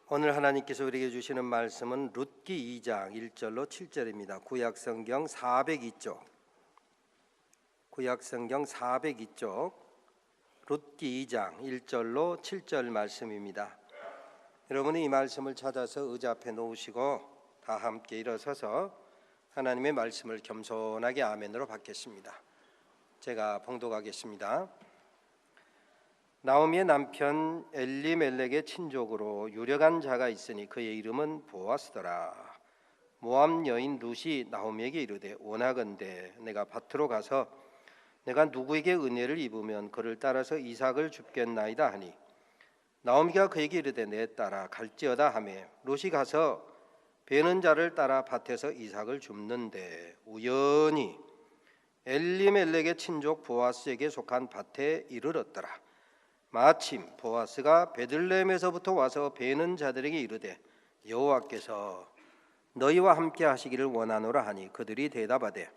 오늘 하나님께서 우리에게 주시는 말씀은 룻기 2장 1절로 7절입니다. 구약성경 402쪽, 구약성경 402쪽 룻기 2장 1절로 7절 말씀입니다. 여러분이 이 말씀을 찾아서 의자 앞에 놓으시고 다 함께 일어서서 하나님의 말씀을 겸손하게 아멘으로 받겠습니다. 제가 봉독하겠습니다. 나오미의 남편 엘리멜렉의 친족으로 유력한 자가 있으니 그의 이름은 보아스더라. 모압 여인 룻이 나오미에게 이르되 원하건대 내가 밭으로 가서 내가 누구에게 은혜를 입으면 그를 따라서 이삭을 줍겠나이다 하니 나오미가 그에게 이르되 내 딸아 갈지어다 하매 룻이 가서 베는 자를 따라 밭에서 이삭을 줍는데 우연히 엘리멜렉의 친족 보아스에게 속한 밭에 이르렀더라. 마침 보아스가 베들레헴에서부터 와서 베는 자들에게 이르되 여호와께서 너희와 함께 하시기를 원하노라 하니 그들이 대답하되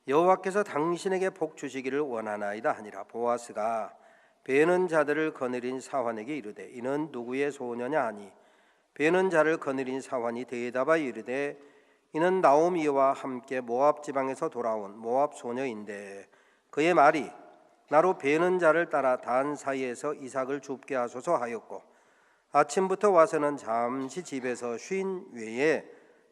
여호와께서 당신에게 복 주시기를 원하나이다 하니라. 보아스가 베는 자들을 거느린 사환에게 이르되 이는 누구의 소녀냐 하니 베는 자를 거느린 사환이 대답하여 이르되 이는 나오미와 함께 모압 지방에서 돌아온 모압 소녀인데 그의 말이 나로 베는 자를 따라 단 사이에서 이삭을 줍게 하소서 하였고 아침부터 와서는 잠시 집에서 쉰 외에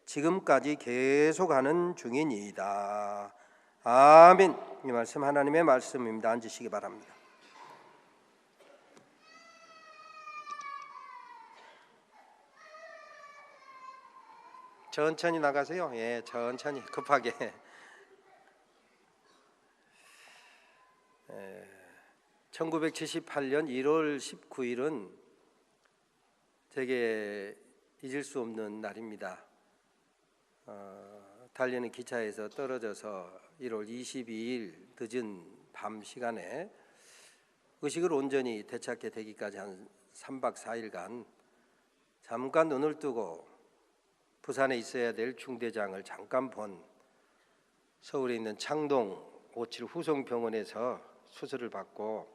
지금까지 계속하는 중이니이다. 아멘. 이 말씀 하나님의 말씀입니다. 앉으시기 바랍니다. 천천히 나가세요. 천천히 급하게. 1978년 1월 19일은 되게 잊을 수 없는 날입니다. 달리는 기차에서 떨어져서 1월 22일 늦은 밤 시간에 의식을 온전히 되찾게 되기까지 한 3박 4일간 잠깐 눈을 뜨고 부산에 있어야 될 중대장을 잠깐 본 서울에 있는 창동 57 후송병원에서 수술을 받고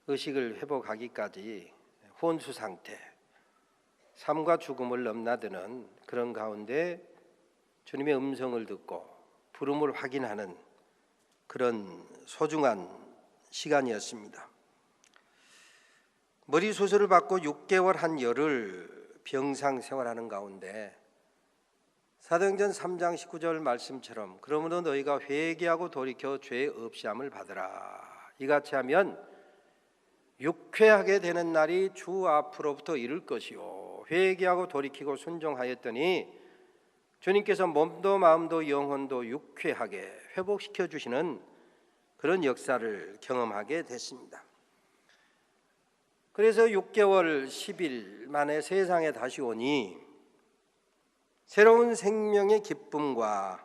의식을 회복하기까지 혼수 상태, 삶과 죽음을 넘나드는 그런 가운데 주님의 음성을 듣고 부름을 확인하는 그런 소중한 시간이었습니다. 머리 수술을 받고 6개월 한 열흘 병상 생활하는 가운데 사도행전 3장 19절 말씀처럼 그러므로 너희가 회개하고 돌이켜 죄 없이함을 받으라. 이같이 하면 육회하게 되는 날이 주 앞으로부터 이를 것이요 회개하고 돌이키고 순종하였더니 주님께서 몸도 마음도 영혼도 육회하게 회복시켜 주시는 그런 역사를 경험하게 됐습니다. 그래서 6개월 10일 만에 세상에 다시 오니 새로운 생명의 기쁨과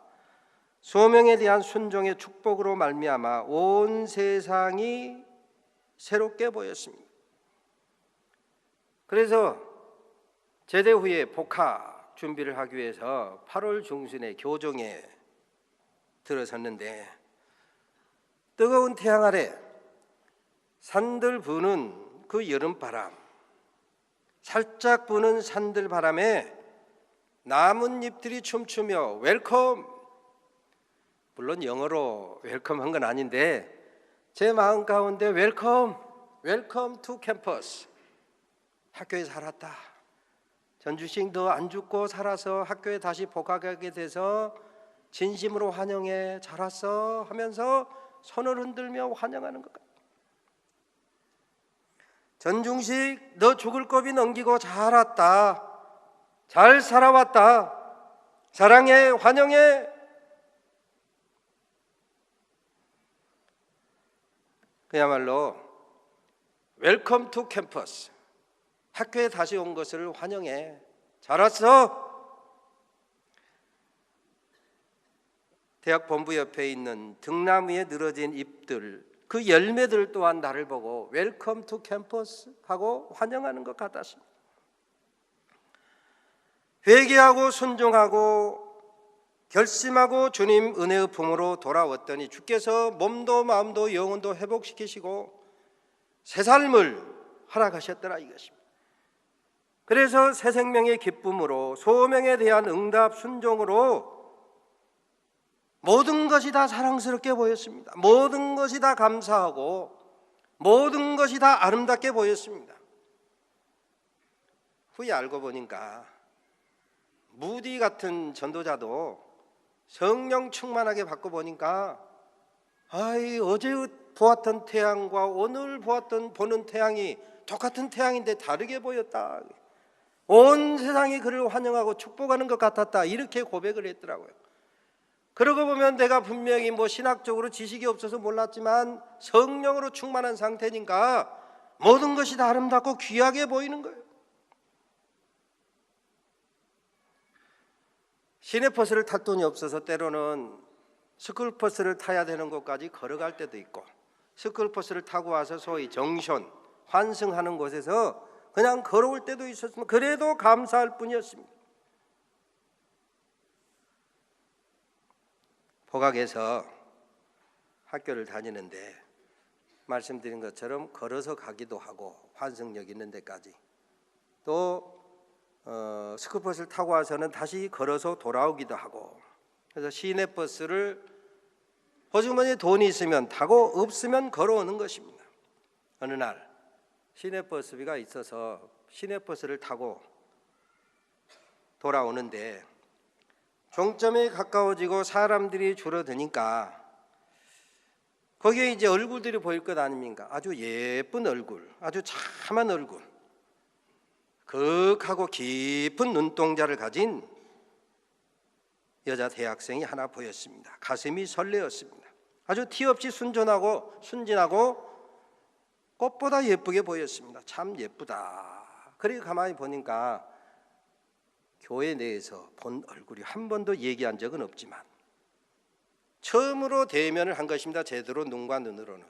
소명에 대한 순종의 축복으로 말미암아 온 세상이 새롭게 보였습니다. 그래서 제대 후에 복학 준비를 하기 위해서 8월 중순에 교정에 들어섰는데 뜨거운 태양 아래 산들 부는 그 여름바람, 살짝 부는 산들 바람에 나뭇잎들이 춤추며 웰컴, 물론 영어로 웰컴한 건 아닌데 제 마음 가운데 웰컴 투 캠퍼스, 학교에 살았다, 전주식 너 안 죽고 살아서 학교에 다시 복학하게 돼서 진심으로 환영해, 잘 왔어 하면서 손을 흔들며 환영하는 것 같아. 전중식 너 죽을 고비 넘기고 잘 왔다, 잘 살아왔다, 사랑해, 환영해. 그야말로 웰컴 투 캠퍼스, 학교에 다시 온 것을 환영해, 잘 왔어. 대학 본부 옆에 있는 등나무에 늘어진 잎들, 그 열매들 또한 나를 보고 웰컴 투 캠퍼스 하고 환영하는 것 같았습니다. 회개하고 순종하고 결심하고 주님 은혜의 품으로 돌아왔더니 주께서 몸도 마음도 영혼도 회복시키시고 새 삶을 허락하셨더라 이것입니다. 그래서 새 생명의 기쁨으로 소명에 대한 응답 순종으로 모든 것이 다 사랑스럽게 보였습니다. 모든 것이 다 감사하고 모든 것이 다 아름답게 보였습니다. 후에 알고 보니까 무디 같은 전도자도 성령 충만하게 받고 보니까 어제 보았던 태양과 오늘 보는 태양이 똑같은 태양인데 다르게 보였다. 온 세상이 그를 환영하고 축복하는 것 같았다. 이렇게 고백을 했더라고요. 그러고 보면 내가 분명히 신학적으로 지식이 없어서 몰랐지만 성령으로 충만한 상태니까 모든 것이 다 아름답고 귀하게 보이는 거예요. 시내버스를 탈 돈이 없어서 때로는 스쿨버스를 타야 되는 곳까지 걸어갈 때도 있고, 스쿨버스를 타고 와서 소위 정션, 환승하는 곳에서 그냥 걸어올 때도 있었지만 그래도 감사할 뿐이었습니다. 포각에서 학교를 다니는데 말씀드린 것처럼 걸어서 가기도 하고 환승역 있는 데까지, 또 스쿨버스를 타고 와서는 다시 걸어서 돌아오기도 하고, 그래서 시내버스를 호주머니에 돈이 있으면 타고 없으면 걸어오는 것입니다. 어느 날 시내버스비가 있어서 시내버스를 타고 돌아오는데 종점에 가까워지고 사람들이 줄어드니까 거기에 이제 얼굴들이 보일 것 아닙니까? 아주 예쁜 얼굴, 아주 참한 얼굴, 극하고 깊은 눈동자를 가진 여자 대학생이 하나 보였습니다. 가슴이 설레었습니다. 아주 티 없이 순진하고 꽃보다 예쁘게 보였습니다. 참 예쁘다. 그리고 가만히 보니까 교회 내에서 본 얼굴이 한 번도 얘기한 적은 없지만 처음으로 대면을 한 것입니다. 제대로 눈과 눈으로는.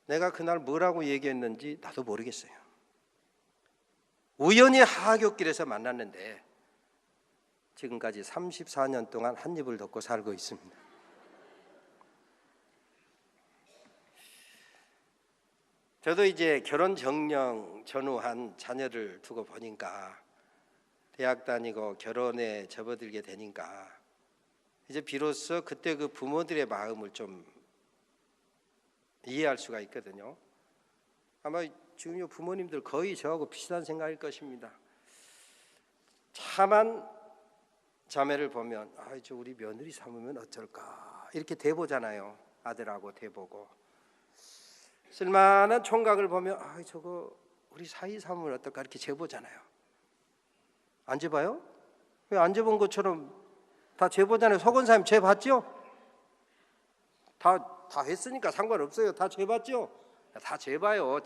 내가 그날 뭐라고 얘기했는지 나도 모르겠어요. 우연히 하굣길에서 만났는데 지금까지 34년 동안 한 입을 덮고 살고 있습니다. 저도 이제 결혼 정령 전후한 자녀를 두고 보니까 대학 다니고 결혼에 접어들게 되니까 이제 비로소 그때 그 부모들의 마음을 좀 이해할 수가 있거든요. 아마 지금 부모님들 거의 저하고 비슷한 생각일 것입니다. 참한 자매를 보면 저 우리 며느리 삼으면 어쩔까 이렇게 대보잖아요. 아들하고 대보고, 쓸만한 총각을 보면 저거 우리 사위 삼으면 어떨까 이렇게 재보잖아요. 안 재봐요? 왜 안 재본 것처럼 다 재보잖아요. 서건사님 재봤죠? 다 했으니까 상관없어요. 다 재봤죠? 다 재봐요.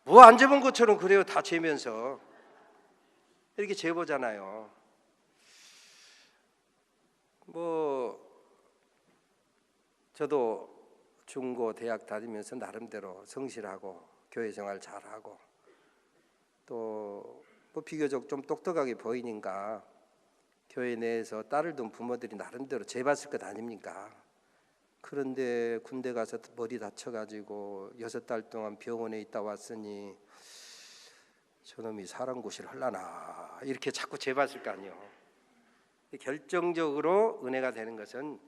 뭐 안 재본 것처럼 그래요. 다 재면서 이렇게 재보잖아요. 저도 중고 대학 다니면서 나름대로 성실하고 교회 생활 잘하고 또 비교적 좀 똑똑하게 보이니까 교회 내에서 딸을 둔 부모들이 나름대로 재봤을 것 아닙니까? 그런데 군대 가서 머리 다쳐가지고 6달 동안 병원에 있다 왔으니 저놈이 사람 구실을 하려나 이렇게 자꾸 재봤을 거 아니에요. 결정적으로 은혜가 되는 것은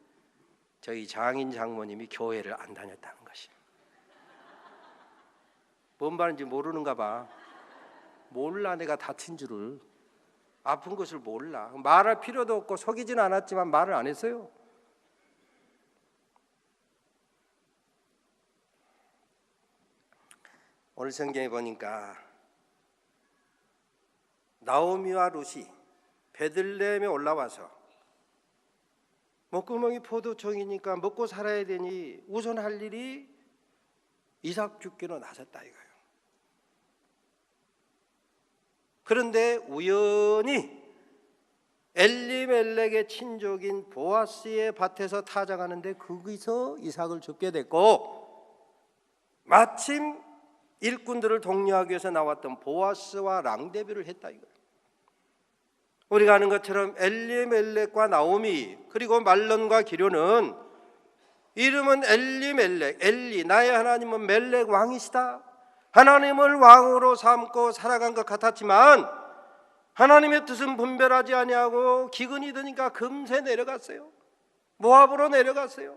저희 장인 장모님이 교회를 안 다녔다는 것이에요. 뭔 말인지 모르는가 봐. 몰라. 내가 다친 줄을, 아픈 것을 몰라. 말할 필요도 없고 속이지는 않았지만 말을 안 했어요. 오늘 성경에 보니까 나오미와 룻이 베들레헴에 올라와서 목구멍이 포도청이니까 먹고 살아야 되니 우선 할 일이 이삭 죽기로 나섰다 이거예요. 그런데 우연히 엘리멜렉의 친족인 보아스의 밭에서 타작하는데 거기서 이삭을 줍게 됐고, 마침 일꾼들을 독려하기 위해서 나왔던 보아스와 랑데뷰를 했다 이거예요. 우리가 아는 것처럼 엘리멜렉과 나오미 그리고 말론과 기료는 이름은 엘리멜렉, 엘리 나의 하나님은 멜렉 왕이시다. 하나님을 왕으로 삼고 살아간 것 같았지만 하나님의 뜻은 분별하지 아니하고 기근이 드니까 금세 내려갔어요. 모압으로 내려갔어요.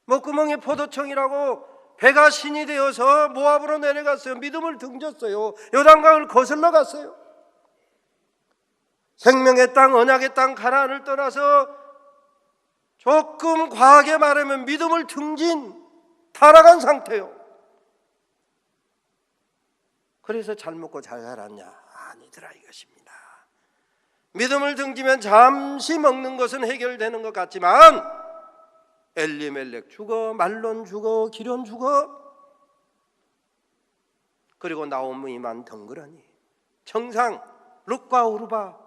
목구멍에 포도청이라고 배가 신이 되어서 모압으로 내려갔어요. 믿음을 등졌어요. 요단강을 거슬러 갔어요. 생명의 땅, 언약의 땅 가나안을 떠나서 조금 과하게 말하면 믿음을 등진 타락한 상태요. 그래서 잘 먹고 잘 살았냐? 아니더라 이것입니다. 믿음을 등지면 잠시 먹는 것은 해결되는 것 같지만 엘리멜렉 죽어, 말론 죽어, 기련 죽어, 그리고 나오미만 덩그러니 청상, 룻과 오르바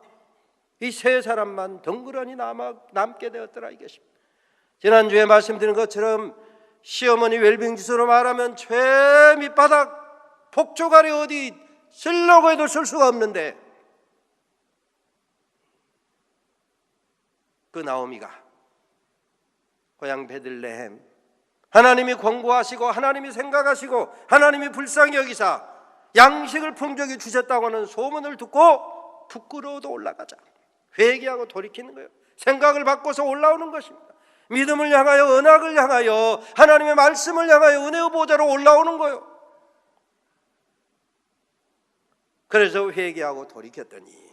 이 세 사람만 덩그러니 남게 되었더라 이것입니다. 지난주에 말씀드린 것처럼 시어머니 웰빙지수로 말하면 최 밑바닥 폭조가리 어디 쓰려고 해도 쓸 수가 없는데 그 나오미가 고향 베들레헴 하나님이 권고하시고 하나님이 생각하시고 하나님이 불쌍히 여기사 양식을 풍족히 주셨다고 하는 소문을 듣고 부끄러워도 올라가자 회개하고 돌이키는 거예요. 생각을 바꿔서 올라오는 것입니다. 믿음을 향하여 언약을 향하여 하나님의 말씀을 향하여 은혜의 보좌로 올라오는 거예요. 그래서 회개하고 돌이켰더니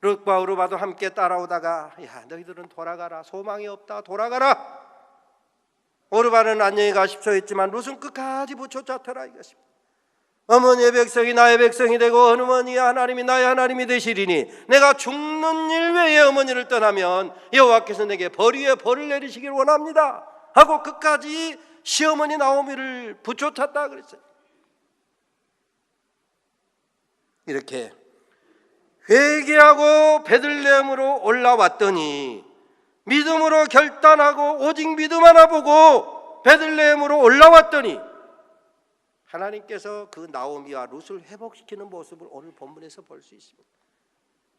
룻과 오르바도 함께 따라오다가 야 너희들은 돌아가라 소망이 없다 돌아가라. 오르바는 안녕히 가십시오 했지만 룻은 끝까지 붙여잡더라 이것입니다. 어머니의 백성이 나의 백성이 되고 어머니의 하나님이 나의 하나님이 되시리니 내가 죽는 일 외에 어머니를 떠나면 여호와께서 내게 벌 위에 벌을 내리시길 원합니다 하고 끝까지 시어머니 나오미를 붙여찼다 그랬어요. 이렇게 회개하고 베들레헴으로 올라왔더니 믿음으로 결단하고 오직 믿음 하나 보고 베들레헴으로 올라왔더니 하나님께서 그 나오미와 룻을 회복시키는 모습을 오늘 본문에서 볼 수 있습니다.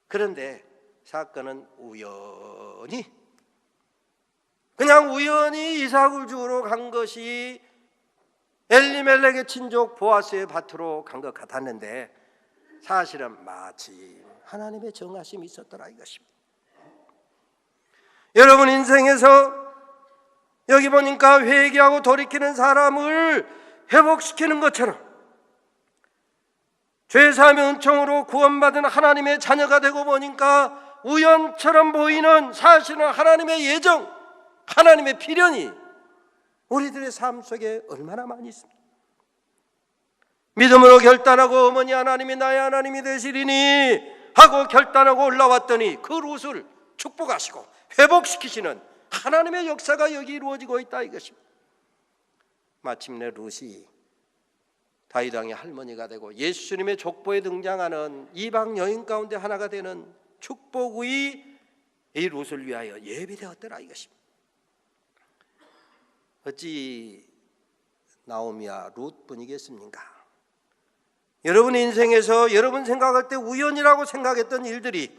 그런데 사건은 그냥 우연히 이삭을 주우러 간 것이 엘리멜렉의 친족 보아스의 밭으로 간 것 같았는데 사실은 마침 하나님의 정하심이 있었더라 이것입니다. 여러분 인생에서 여기 보니까 회개하고 돌이키는 사람을 회복시키는 것처럼 죄사함의 은총으로 구원받은 하나님의 자녀가 되고 보니까 우연처럼 보이는 사실은 하나님의 예정, 하나님의 필연이 우리들의 삶 속에 얼마나 많이 있습니다. 믿음으로 결단하고 어머니 하나님이 나의 하나님이 되시리니 하고 결단하고 올라왔더니 그 룻을 축복하시고 회복시키시는 하나님의 역사가 여기 이루어지고 있다 이것입니다. 마침내 룻이 다윗 왕의 할머니가 되고 예수님의 족보에 등장하는 이방 여인 가운데 하나가 되는 축복의 이 룻을 위하여 예비되었더라 이것입니다. 어찌 나오미와 룻뿐이겠습니까? 여러분 인생에서 여러분 생각할 때 우연이라고 생각했던 일들이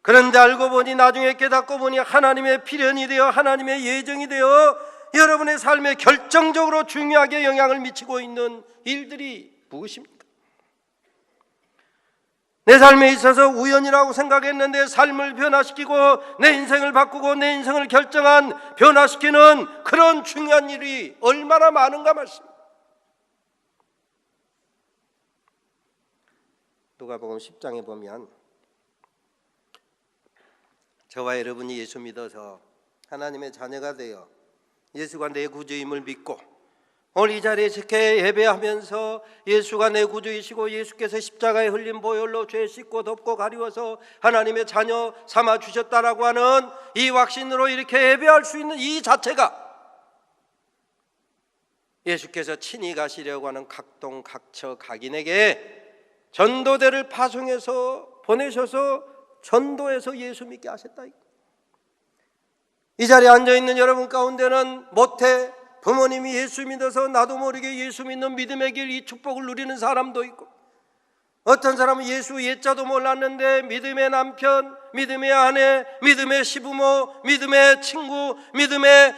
그런데 알고 보니 나중에 깨닫고 보니 하나님의 필연이 되어 하나님의 예정이 되어 여러분의 삶에 결정적으로 중요하게 영향을 미치고 있는 일들이 무엇입니까? 내 삶에 있어서 우연이라고 생각했는데 삶을 변화시키고 내 인생을 바꾸고 내 인생을 결정한 변화시키는 그런 중요한 일이 얼마나 많은가 말씀입니다. 누가복음 10장에 보면 저와 여러분이 예수 믿어서 하나님의 자녀가 되어 예수가 내 구주임을 믿고 오늘 이 자리에 이렇게 예배하면서 예수가 내 구주이시고 예수께서 십자가에 흘린 보혈로 죄 씻고 덮고 가리워서 하나님의 자녀 삼아 주셨다라고 하는 이 확신으로 이렇게 예배할 수 있는 이 자체가 예수께서 친히 가시려고 하는 각동 각처 각인에게 전도대를 파송해서 보내셔서 전도해서 예수 믿게 하셨다. 이 자리에 앉아있는 여러분 가운데는 모태 부모님이 예수 믿어서 나도 모르게 예수 믿는 믿음의 길 이 축복을 누리는 사람도 있고 어떤 사람은 예수 예자도 몰랐는데 믿음의 남편, 믿음의 아내, 믿음의 시부모, 믿음의 친구, 믿음의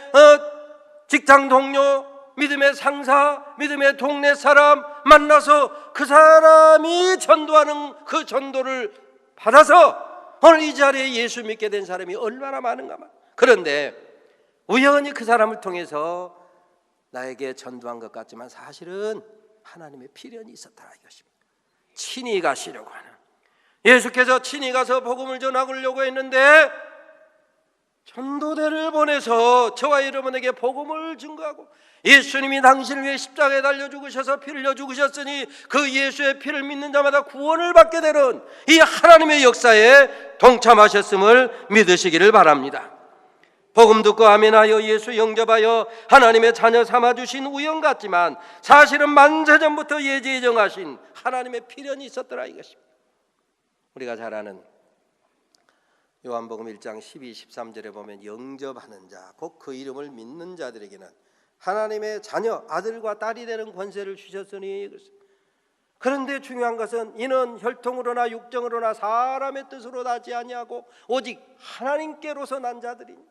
직장 동료, 믿음의 상사, 믿음의 동네 사람 만나서 그 사람이 전도하는 그 전도를 받아서 오늘 이 자리에 예수 믿게 된 사람이 얼마나 많은가. 그런데 우연히 그 사람을 통해서 나에게 전도한 것 같지만 사실은 하나님의 필연이 있었다 이것입니다. 친히 가시려고 하는, 예수께서 친히 가서 복음을 전하려고 했는데 전도대를 보내서 저와 여러분에게 복음을 증거하고, 예수님이 당신을 위해 십자가에 달려 죽으셔서 피를 흘려 죽으셨으니 그 예수의 피를 믿는 자마다 구원을 받게 되는 이 하나님의 역사에 동참하셨음을 믿으시기를 바랍니다. 복음 듣고 아멘하여 예수 영접하여 하나님의 자녀 삼아주신 우연 같지만 사실은 만세전부터 예정하신 하나님의 필연이 있었더라 이것입니다. 우리가 잘 아는 요한복음 1장 12, 13절에 보면 영접하는 자, 곧 그 이름을 믿는 자들에게는 하나님의 자녀, 아들과 딸이 되는 권세를 주셨으니. 그런데 중요한 것은 이는 혈통으로나 육정으로나 사람의 뜻으로 나지 아니하고 오직 하나님께로서 난 자들입니다.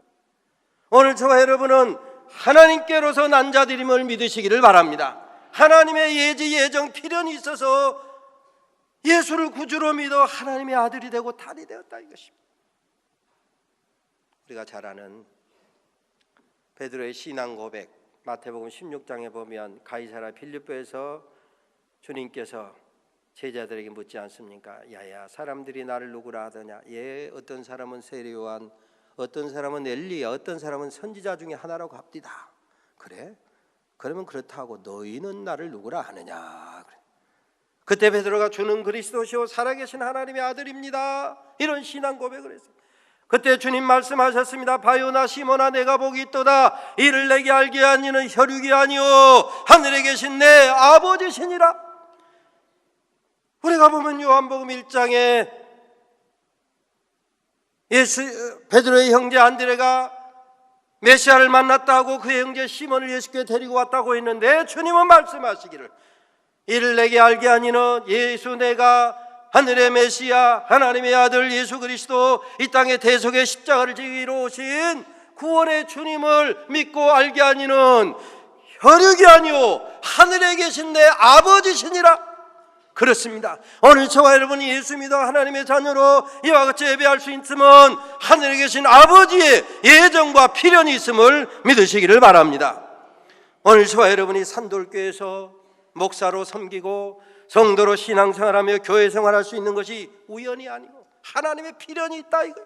오늘 저와 여러분은 하나님께로서 난 자들임을 믿으시기를 바랍니다. 하나님의 예지 예정 필연이 있어서 예수를 구주로 믿어 하나님의 아들이 되고 딸이 되었다 이것입니다. 우리가 잘 아는 베드로의 신앙 고백, 마태복음 16장에 보면 가이사랴 빌립보에서 주님께서 제자들에게 묻지 않습니까? 야야, 사람들이 나를 누구라 하더냐? 예, 어떤 사람은 세례 요한, 어떤 사람은 엘리야, 어떤 사람은 선지자 중에 하나라고 합디다. 그래? 그러면 그렇다고 너희는 나를 누구라 하느냐? 그래. 그때 베드로가 주는 그리스도시요 살아계신 하나님의 아들입니다, 이런 신앙 고백을 했어요. 그때 주님 말씀하셨습니다. 바요나 시몬아, 내가 복이 있도다. 이를 내게 알게 한 이는 혈육이 아니오 하늘에 계신 내 아버지시니라. 우리가 보면 요한복음 1장에 베드로의 형제 안드레가 메시아를 만났다고 그의 형제 시몬을 예수께 데리고 왔다고 했는데 주님은 말씀하시기를 이를 내게 알게 한 이는 예수, 내가 하늘의 메시아 하나님의 아들 예수 그리스도, 이 땅에 대속의 십자가를 지기로 오신 구원의 주님을 믿고 알게 하니는 혈육이 아니오 하늘에 계신 내 아버지시니라. 그렇습니다. 오늘 저와 여러분이 예수 믿어 하나님의 자녀로 이와 같이 예배할 수 있음은 하늘에 계신 아버지의 예정과 필연이 있음을 믿으시기를 바랍니다. 오늘 저와 여러분이 산돌교회에서 목사로 섬기고 성도로 신앙생활하며 교회생활할 수 있는 것이 우연이 아니고 하나님의 필연이 있다 이거.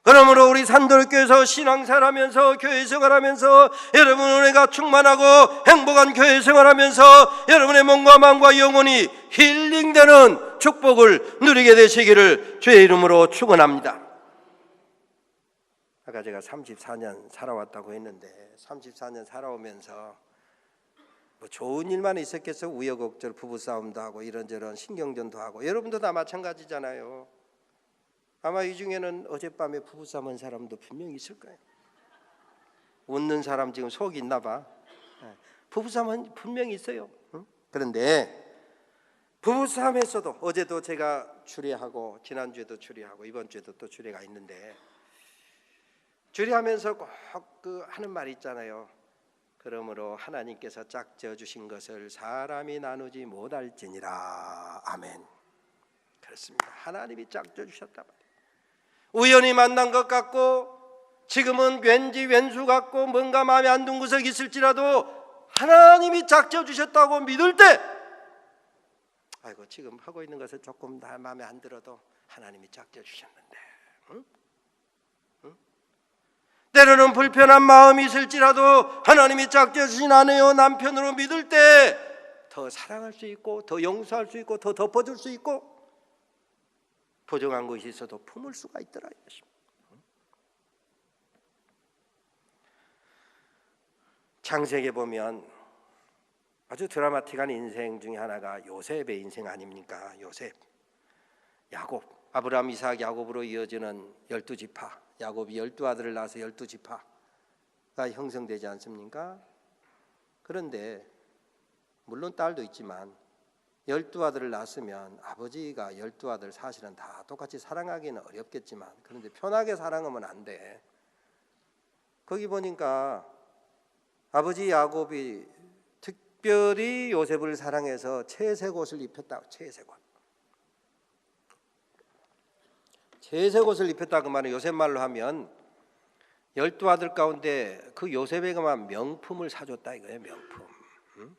그러므로 우리 산돌교회에서 신앙생활하면서 교회생활하면서 여러분 은혜가 충만하고 행복한 교회생활하면서 여러분의 몸과 마음과 영혼이 힐링되는 축복을 누리게 되시기를 주의 이름으로 축원합니다. 아까 제가 34년 살아왔다고 했는데 34년 살아오면서 뭐 좋은 일만 있었겠어요? 우여곡절 부부싸움도 하고 이런저런 신경전도 하고, 여러분도 다 마찬가지잖아요. 아마 이 중에는 어젯밤에 부부싸움한 사람도 분명히 있을 거예요. 웃는 사람 지금 속이 있나 봐. 부부싸움은 분명히 있어요. 그런데 부부싸움에서도 어제도 제가 주례하고 지난주에도 주례하고 이번 주에도 또 주례가 있는데 주례하면서 꼭 그 하는 말이 있잖아요. 그러므로 하나님께서 짝지어 주신 것을 사람이 나누지 못할지니라. 아멘. 그렇습니다. 하나님이 짝지어 주셨다. 우연히 만난 것 같고 지금은 왠지 왼수 같고 뭔가 마음에 안 든 구석이 있을지라도 하나님이 짝지어 주셨다고 믿을 때, 아이고 지금 하고 있는 것을 조금 다 마음에 안 들어도 하나님이 짝지어 주셨는데, 응? 때로는 불편한 마음이 있을지라도 하나님이 짝지어 주신 아내요 남편으로 믿을 때 더 사랑할 수 있고 더 용서할 수 있고 더 덮어줄 수 있고 부정한 것이 있어도 품을 수가 있더라 이것입니다. 창세기에 보면 아주 드라마틱한 인생 중에 하나가 요셉의 인생 아닙니까? 요셉, 야곱, 아브라함, 이삭, 야곱으로 이어지는 12지파, 야곱이 12아들을 낳아서 12지파가 형성되지 않습니까? 그런데 물론 딸도 있지만 12아들을 낳았으면 아버지가 12아들 사실은 다 똑같이 사랑하기는 어렵겠지만, 그런데 편하게 사랑하면 안 돼. 거기 보니까 아버지 야곱이 특별히 요셉을 사랑해서 채색 옷을 입혔다. 채색 옷. 채색 옷을 입혔다 그 말은 요셉 말로 하면 12아들 가운데 그 요셉에게만 명품을 사줬다 이거예요. 명품. 응?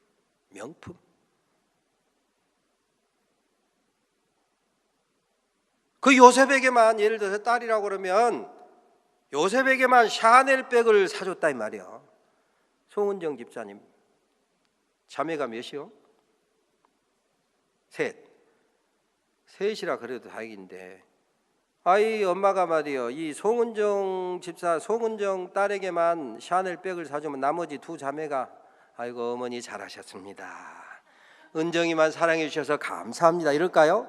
명품. 그 요셉에게만 예를 들어서 딸이라고 그러면 요셉에게만 샤넬백을 사줬다 이 말이야. 송은정 집사님 자매가 몇이요? 셋이라 그래도 다행인데 아이 엄마가 말이요 이 송은정 집사 송은정 딸에게만 샤넬백을 사주면 나머지 두 자매가 아이고 어머니 잘하셨습니다. 은정이만 사랑해 주셔서 감사합니다 이럴까요?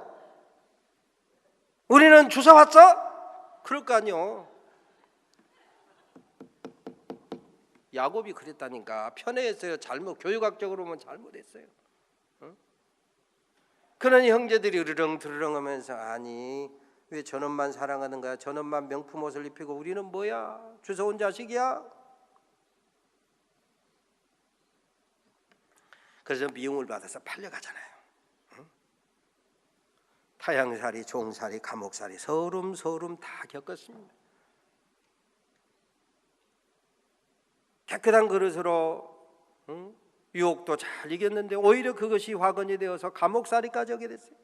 우리는 주워 왔어? 그럴 거 아니요. 야곱이 그랬다니까. 편애했어요. 잘못 교육학적으로 보면 잘못했어요. 응? 그러니 형제들이 으르렁 드르렁 하면서 아니 왜 저놈만 사랑하는 거야? 저놈만 명품 옷을 입히고 우리는 뭐야? 주워온 자식이야? 그래서 미움을 받아서 팔려가잖아요. 응? 타향살이, 종살이, 감옥살이 서름 다 겪었습니다. 깨끗한 그릇으로 유혹도 잘 이겼는데 오히려 그것이 화근이 되어서 감옥살이까지 하게 됐어요.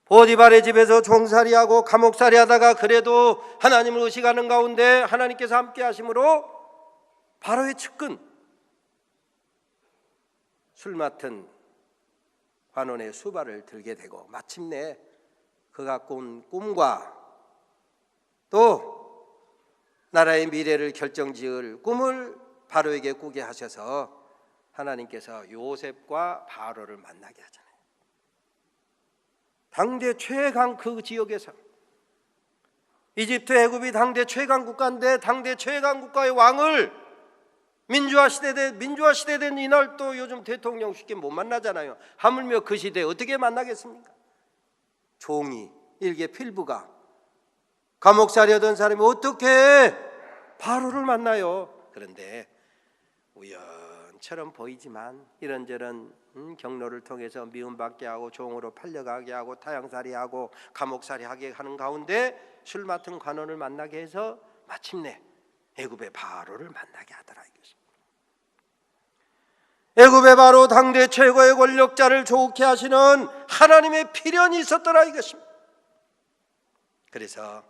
보디발의 집에서 종살이하고 감옥살이 하다가 그래도 하나님을 의식하는 가운데 하나님께서 함께 하심으로 바로의 측근 술 맡은 관원의 수발을 들게 되고 마침내 그가 꾼 꿈과 또 나라의 미래를 결정지을 꿈을 바로에게 꾸게 하셔서 하나님께서 요셉과 바로를 만나게 하잖아요. 당대 최강 그 지역에서 이집트 애굽이 당대 최강 국가인데 당대 최강 국가의 왕을 민주화 시대된 이날 또 요즘 대통령 쉽게 못 만나잖아요. 하물며 그 시대에 어떻게 만나겠습니까? 종이 일개 필부가 감옥살이 하던 사람이 어떻게 바로를 만나요? 그런데 우연처럼 보이지만 이런저런 경로를 통해서 미움받게 하고 종으로 팔려가게 하고 타향살이 하고 감옥살이 하게 하는 가운데 술 맡은 관원을 만나게 해서 마침내 애굽의 바로를 만나게 하더라 이것입니다. 애굽의 바로 당대 최고의 권력자를 좋게 하시는 하나님의 필연이 있었더라 이것입니다. 그래서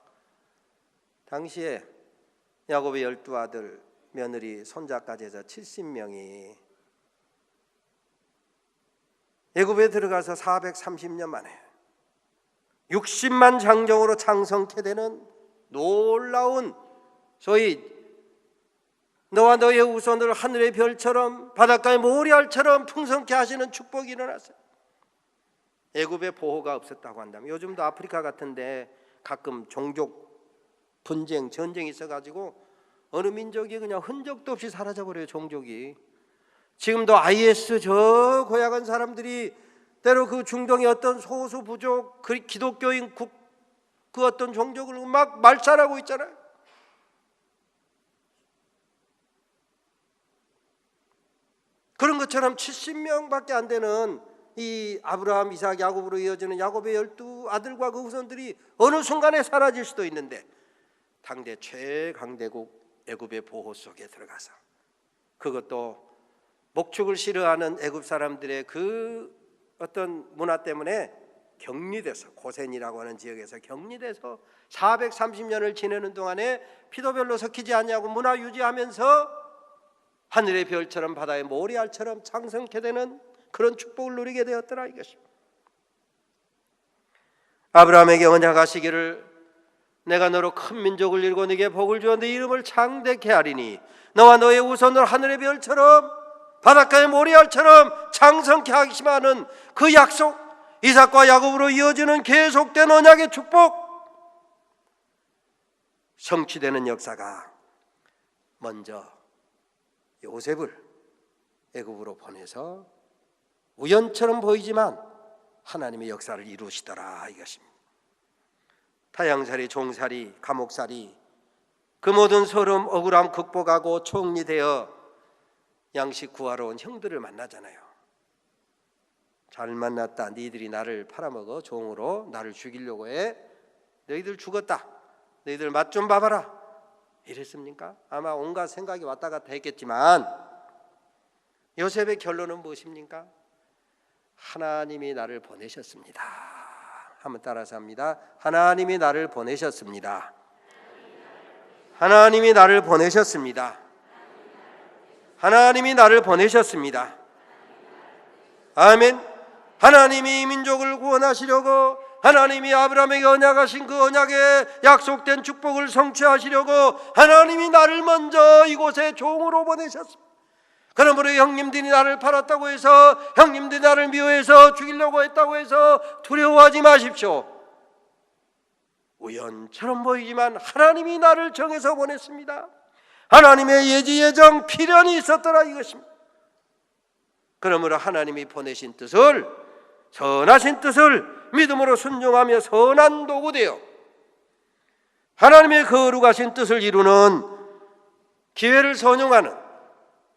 당시에 야곱의 12아들 며느리 손자까지 해서 70명이 애굽에 들어가서 430년 만에 60만 장정으로 창성케 되는 놀라운 소위 너와 너의 후손을 하늘의 별처럼 바닷가의 모래알처럼 풍성케 하시는 축복이 일어났어요. 애굽의 보호가 없었다고 한다면 요즘도 아프리카 같은데 가끔 종족 분쟁, 전쟁이 있어가지고 어느 민족이 그냥 흔적도 없이 사라져버려요. 종족이. 지금도 IS 저 고약한 사람들이 때로 그 중동의 어떤 소수 부족 그 기독교인 그 어떤 종족을 막 말살하고 있잖아요. 그런 것처럼 70명밖에 안 되는 이 아브라함, 이삭, 야곱으로 이어지는 야곱의 12아들과 그 후손들이 어느 순간에 사라질 수도 있는데 당대 최강대국 애굽의 보호 속에 들어가서 그것도 목축을 싫어하는 애굽 사람들의 그 어떤 문화 때문에 격리돼서 고센이라고 하는 지역에서 격리돼서 430년을 지내는 동안에 피도 별로 섞이지 않냐고 문화 유지하면서 하늘의 별처럼 바다의 모래알처럼 창성케 되는 그런 축복을 누리게 되었더라 이것입니다. 아브라함에게 언약하시기를 내가 너로 큰 민족을 이루고 네게 복을 주어 네 이름을 창대케 하리니 너와 너의 후손을 하늘의 별처럼 바닷가의 모래알처럼 창성케 하시마는 그 약속 이삭과 야곱으로 이어지는 계속된 언약의 축복 성취되는 역사가 먼저 요셉을 애굽으로 보내서 우연처럼 보이지만 하나님의 역사를 이루시더라 이것입니다. 타향살이, 종살이, 감옥살이 그 모든 서름, 억울함 극복하고 총리되어 양식 구하러 온 형들을 만나잖아요. 잘 만났다. 너희들이 나를 팔아먹어 종으로 나를 죽이려고 해. 너희들 죽었다. 너희들 맛 좀 봐봐라. 이랬습니까? 아마 온갖 생각이 왔다 갔다 했겠지만 요셉의 결론은 무엇입니까? 하나님이 나를 보내셨습니다. 한번 따라서 합니다. 하나님이 나를 보내셨습니다. 하나님이 나를 보내셨습니다. 하나님이 나를 보내셨습니다. 아멘. 하나님이 이 민족을 구원하시려고, 하나님이 아브라함에게 언약하신 그 언약에 약속된 축복을 성취하시려고 하나님이 나를 먼저 이곳에 종으로 보내셨습니다. 그러므로 형님들이 나를 팔았다고 해서, 형님들이 나를 미워해서 죽이려고 했다고 해서 두려워하지 마십시오. 우연처럼 보이지만 하나님이 나를 정해서 보냈습니다. 하나님의 예지 예정 필연이 있었더라 이것입니다. 그러므로 하나님이 보내신 뜻을, 선하신 뜻을 믿음으로 순종하며 선한 도구 되어 하나님의 거룩하신 뜻을 이루는 기회를 선용하는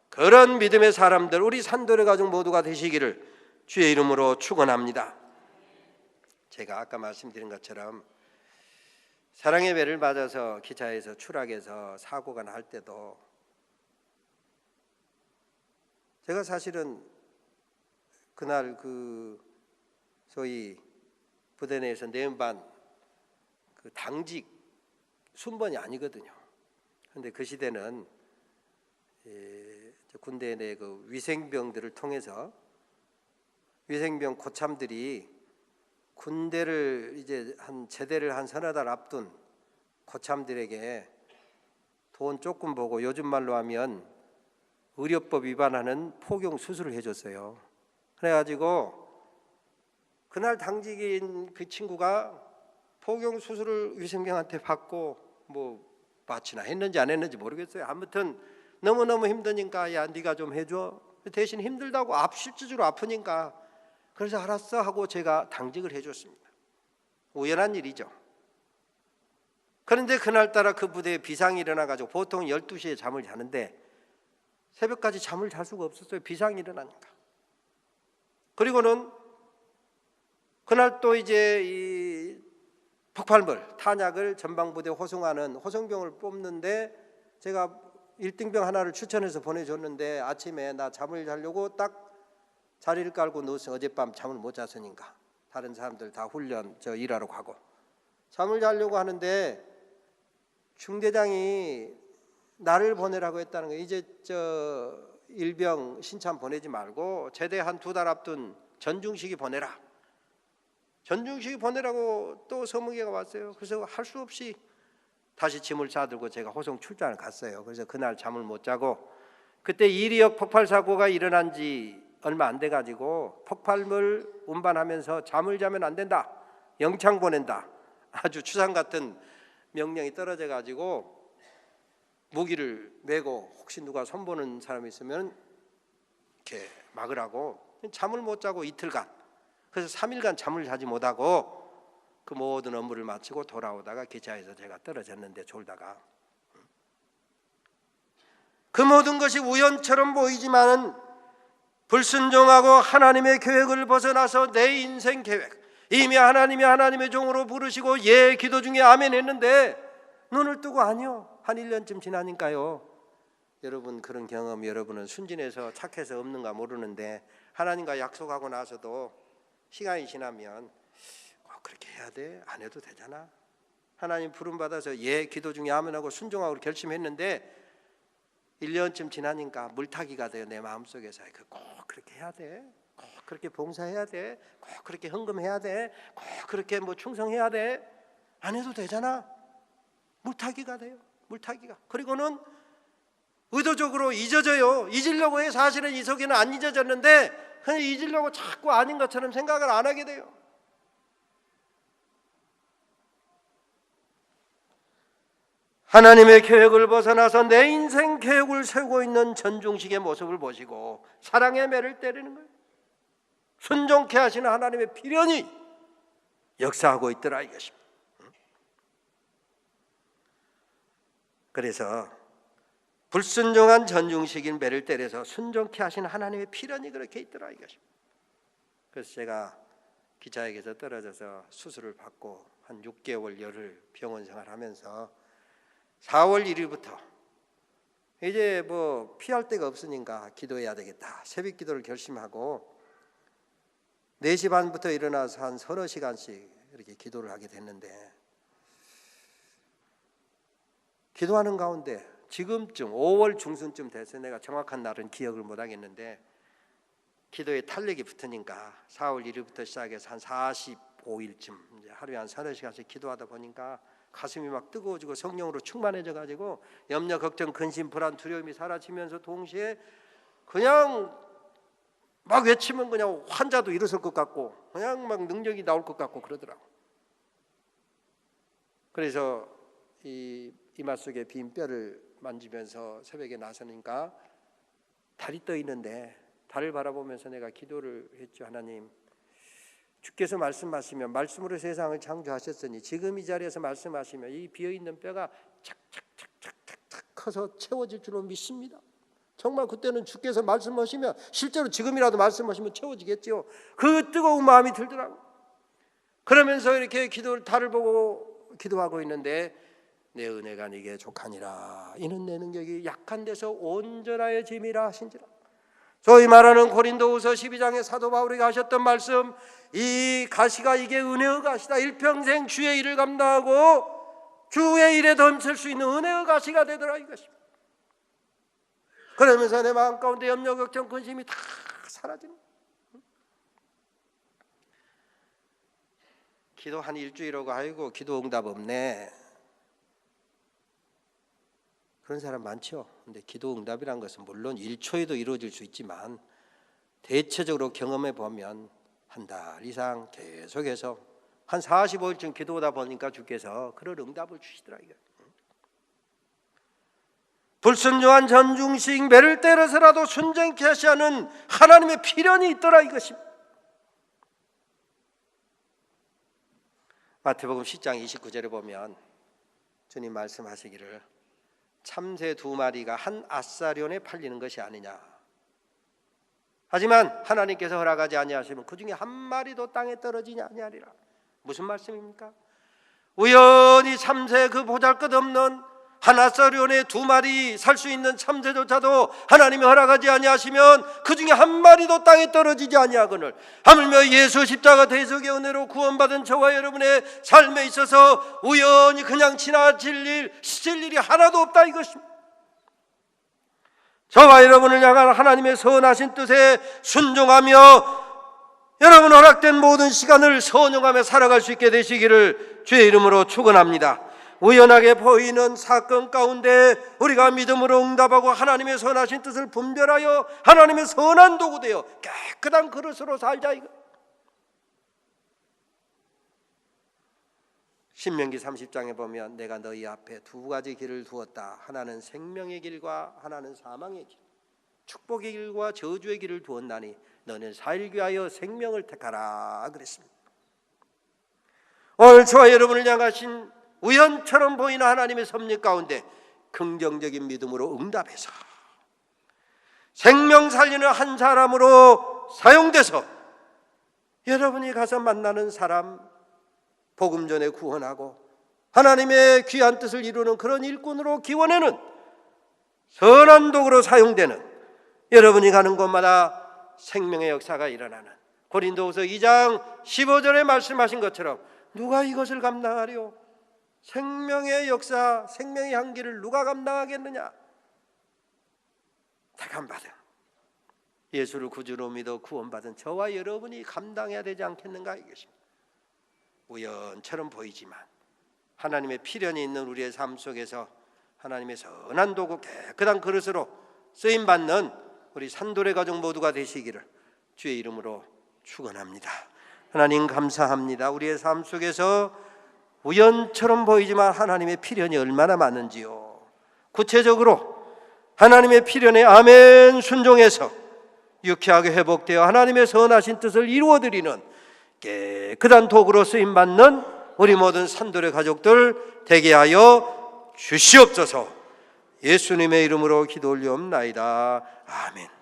그런 믿음의 사람들, 우리 산돌의 가족 모두가 되시기를 주의 이름으로 축원합니다. 제가 아까 말씀드린 것처럼 사랑의 배를 맞아서 기차에서 추락해서 사고가 날 때도 제가 사실은 그날 그 소위 부대 내에서 내음반 그 당직 순번이 아니거든요. 그런데 그 시대는 군대 내 그 위생병들을 통해서 위생병 고참들이 군대를 이제 한 제대를 한 서너 달 앞둔 고참들에게 돈 조금 보고 요즘 말로 하면 의료법 위반하는 포경 수술을 해줬어요. 그래가지고 그날 당직인 그 친구가 포경 수술을 위생병한테 받고 뭐 마치나 했는지 안 했는지 모르겠어요. 아무튼 너무너무 힘드니까 야 네가 좀 해줘. 대신 힘들다고 실질적으로 아프니까 그래서 알았어 하고 제가 당직을 해줬습니다. 우연한 일이죠. 그런데 그날따라 그 부대에 비상이 일어나가지고 보통 12시에 잠을 자는데 새벽까지 잠을 잘 수가 없었어요. 비상이 일어나니까. 그리고는 그날 또 이제 이 폭발물 탄약을 전방부대에 호송하는 호송병을 뽑는데 제가 1등병 하나를 추천해서 보내줬는데 아침에 나 잠을 자려고 딱 자리를 깔고 누워서 어젯밤 잠을 못 잤으니까 다른 사람들 다 훈련 일하러 가고 잠을 자려고 하는데 중대장이 나를 보내라고 했다는 거예요. 이제 일병 신참 보내지 말고 제대 한 2달 앞둔 전중식이 보내라. 전중식이 보내라고 또 서무개가 왔어요. 그래서 할 수 없이 다시 짐을 싸들고 제가 호송 출장을 갔어요. 그래서 그날 잠을 못 자고 그때 이리역 폭발 사고가 일어난 지 얼마 안 돼가지고 폭발물 운반하면서 잠을 자면 안 된다. 영창 보낸다. 아주 추상 같은 명령이 떨어져가지고 무기를 메고 혹시 누가 손보는 사람이 있으면 이렇게 막으라고 잠을 못 자고 이틀간, 그래서 3일간 잠을 자지 못하고 그 모든 업무를 마치고 돌아오다가 기차에서 제가 떨어졌는데 졸다가 그 모든 것이 우연처럼 보이지만은 불순종하고 하나님의 계획을 벗어나서 내 인생 계획, 이미 하나님이 하나님의 종으로 부르시고 예 기도 중에 아멘 했는데 눈을 뜨고 아니요 한 1년쯤 지나니까요. 여러분 그런 경험, 여러분은 순진해서 착해서 없는가 모르는데 하나님과 약속하고 나서도 시간이 지나면 꼭 그렇게 해야 돼? 안 해도 되잖아. 하나님 부름받아서 예 기도 중에 아멘하고 순종하고 결심했는데 1년쯤 지나니까 물타기가 돼요. 내 마음속에서 꼭 그렇게 해야 돼? 꼭 그렇게 봉사해야 돼? 꼭 그렇게 헌금해야 돼? 꼭 그렇게 뭐 충성해야 돼? 안 해도 되잖아. 물타기가 돼요. 물타기가. 그리고는 의도적으로 잊어져요. 잊으려고 해. 사실은 이 속에는 안 잊어졌는데 그냥 잊으려고 자꾸 아닌 것처럼 생각을 안 하게 돼요. 하나님의 계획을 벗어나서 내 인생 계획을 세우고 있는 전중식의 모습을 보시고 사랑의 매를 때리는 거예요. 순종케 하시는 하나님의 필연이 역사하고 있더라 이것입니다. 그래서 불순종한 전중식인 매를 때려서 순종케 하신 하나님의 필연이 그렇게 있더라 이것입니다. 그래서 제가 기자에게서 떨어져서 수술을 받고 한 6개월 열흘 병원 생활하면서 4월 1일부터 이제 뭐 피할 데가 없으니까 기도해야 되겠다. 새벽 기도를 결심하고 4시 반부터 일어나서 한 서너 시간씩 이렇게 기도를 하게 됐는데, 기도하는 가운데 지금쯤 5월 중순쯤 돼서 내가 정확한 날은 기억을 못 하겠는데 기도에 탄력이 붙으니까 4월 1일부터 시작해서 한 45일쯤 이제 하루에 한 서너 시간씩 기도하다 보니까 가슴이 막 뜨거워지고 성령으로 충만해져 가지고 염려, 걱정, 근심, 불안, 두려움이 사라지면서 동시에 그냥 막 외치면 그냥 환자도 일어설 것 같고 그냥 막 능력이 나올 것 같고 그러더라고. 그래서 이 이마 속에 빈 뼈를 만지면서 새벽에 나서니까 달이 떠 있는데 달을 바라보면서 내가 기도를 했죠. 하나님, 주께서 말씀하시면 말씀으로 세상을 창조하셨으니 지금 이 자리에서 말씀하시면 이 비어있는 뼈가 착착착착착 커서 채워질 줄로 믿습니다. 정말 그때는 주께서 말씀하시면 실제로 지금이라도 말씀하시면 채워지겠죠. 그 뜨거운 마음이 들더라고. 그러면서 이렇게 달을 보고 기도하고 있는데 내 은혜가 네게 족하니라. 이는 내 능력이 약한 데서 온전하여 짐이라 하신지라. 소위 말하는 고린도후서 12장에 사도 바울이 하셨던 말씀, 이 가시가 이게 은혜의 가시다. 일평생 주의 일을 감당하고 주의 일에 덤칠 수 있는 은혜의 가시가 되더라 이것입니다. 그러면서 내 마음 가운데 염려, 걱정, 근심이 다 사라지는 거예요. 기도 한 일주일하고 아이고 기도 응답 없네, 그런 사람 많죠. 근데 기도 응답이란 것은 물론 1초에도 이루어질 수 있지만 대체적으로 경험해 보면 한 달 이상 계속해서 한 45일쯤 기도하다 보니까 주께서 그런 응답을 주시더라 이거. 불순종한 전중식 매를 때려서라도 순종케 하시는 하나님의 필연이 있더라 이것입니다. 마태복음 10장 29절에 보면 주님 말씀하시기를 참새 2마리가 한 아사리온에 팔리는 것이 아니냐. 하지만 하나님께서 허락하지 아니하시면 그 중에 한 마리도 땅에 떨어지지 아니하리라. 무슨 말씀입니까? 우연히 참새 그 보잘것없는 한 아사리온에 2마리 살 수 있는 참새조차도 하나님이 허락하지 아니하시면 그 중에 한 마리도 땅에 떨어지지 아니하거늘 하물며 예수 십자가 대속의 은혜로 구원받은 저와 여러분의 삶에 있어서 우연히 그냥 지나칠 일, 스칠 일이 하나도 없다 이것입니다. 저와 여러분을 향한 하나님의 선하신 뜻에 순종하며 여러분 허락된 모든 시간을 선용하며 살아갈 수 있게 되시기를 주의 이름으로 축원합니다. 우연하게 보이는 사건 가운데 우리가 믿음으로 응답하고 하나님의 선하신 뜻을 분별하여 하나님의 선한 도구 되어 깨끗한 그릇으로 살자 이거. 신명기 30장에 보면 내가 너희 앞에 2가지 길을 두었다. 하나는 생명의 길과 하나는 사망의 길, 축복의 길과 저주의 길을 두었나니 너는 살기 위하여 생명을 택하라 그랬습니다. 오늘 저와 여러분을 향하신 우연처럼 보이는 하나님의 섭리 가운데 긍정적인 믿음으로 응답해서 생명 살리는 한 사람으로 사용돼서 여러분이 가서 만나는 사람 복음 전에 구원하고 하나님의 귀한 뜻을 이루는 그런 일꾼으로 기원하는 선한 도구로 사용되는 여러분이 가는 곳마다 생명의 역사가 일어나는 고린도후서 2장 15절에 말씀하신 것처럼 누가 이것을 감당하리요? 생명의 역사, 생명의 향기를 누가 감당하겠느냐? 택함받은 예수를 구주로 믿어 구원받은 저와 여러분이 감당해야 되지 않겠는가 이것입니다. 우연처럼 보이지만 하나님의 필연이 있는 우리의 삶 속에서 하나님의 선한 도구 깨끗한 그릇으로 쓰임받는 우리 산돌의 가족 모두가 되시기를 주의 이름으로 축원합니다. 하나님 감사합니다. 우리의 삶 속에서 우연처럼 보이지만 하나님의 필연이 얼마나 많은지요. 구체적으로 하나님의 필연에 아멘 순종해서 유쾌하게 회복되어 하나님의 선하신 뜻을 이루어드리는 깨끗한 도구로 쓰임받는 우리 모든 산돌의 가족들 되게 하여 주시옵소서. 예수님의 이름으로 기도 올리옵나이다. 아멘.